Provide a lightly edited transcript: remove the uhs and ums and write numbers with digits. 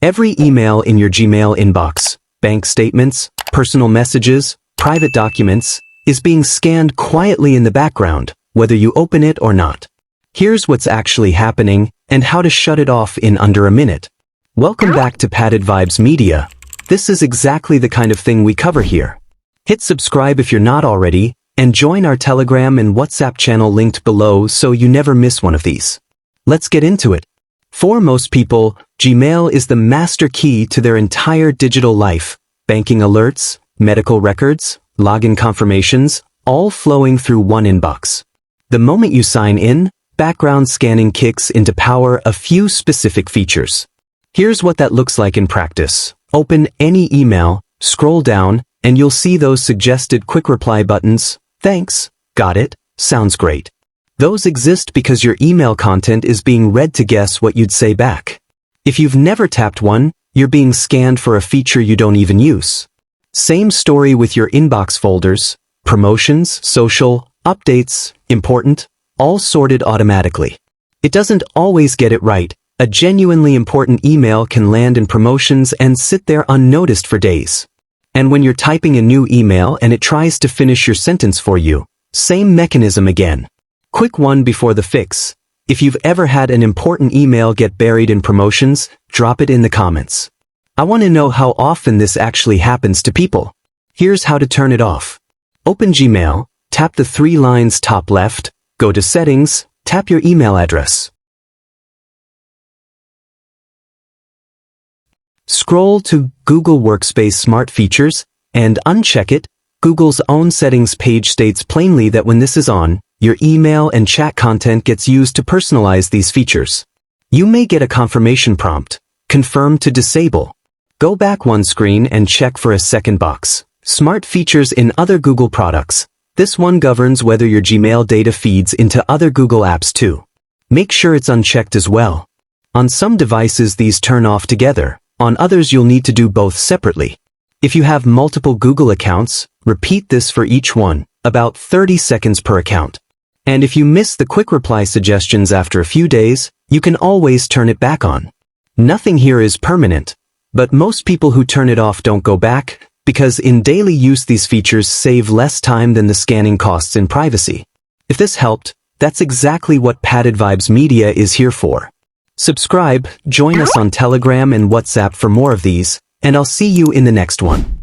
Every email in your Gmail inbox, bank statements, personal messages, private documents, is being scanned quietly in the background, whether you open it or not. Here's what's actually happening and how to shut it off in under a minute. Welcome back to Padded Vibes Media. This is exactly the kind of thing we cover here. Hit subscribe if you're not already, and join our Telegram and WhatsApp channel linked below so you never miss one of these. Let's get into it. For most people, Gmail is the master key to their entire digital life. Banking alerts, medical records, login confirmations, all flowing through one inbox. The moment you sign in, background scanning kicks into power a few specific features. Here's what that looks like in practice. Open any email, scroll down, and you'll see those suggested quick reply buttons. Thanks, got it, sounds great. Those exist because your email content is being read to guess what you'd say back. If you've never tapped one, you're being scanned for a feature you don't even use. Same story with your inbox folders, promotions, social, updates, important, all sorted automatically. It doesn't always get it right. A genuinely important email can land in promotions and sit there unnoticed for days. And when you're typing a new email and it tries to finish your sentence for you, same mechanism again. Quick one before the fix. If you've ever had an important email get buried in promotions, drop it in the comments. I want to know how often this actually happens to people. Here's how to turn it off. Open Gmail, tap the 3 lines top left, go to Settings, tap your email address. Scroll to Google Workspace Smart Features, and uncheck it. Google's own settings page states plainly that when this is on, your email and chat content gets used to personalize these features. You may get a confirmation prompt, confirm to disable. Go back one screen and check for a second box. Smart features in other Google products. This one governs whether your Gmail data feeds into other Google apps too. Make sure it's unchecked as well. On some devices these turn off together, on others you'll need to do both separately. If you have multiple Google accounts, repeat this for each one, about 30 seconds per account. And if you miss the quick reply suggestions after a few days, you can always turn it back on. Nothing here is permanent, but most people who turn it off don't go back, because in daily use these features save less time than the scanning costs in privacy. If this helped, that's exactly what Padded Vibes Media is here for. Subscribe, join us on Telegram and WhatsApp for more of these, and I'll see you in the next one.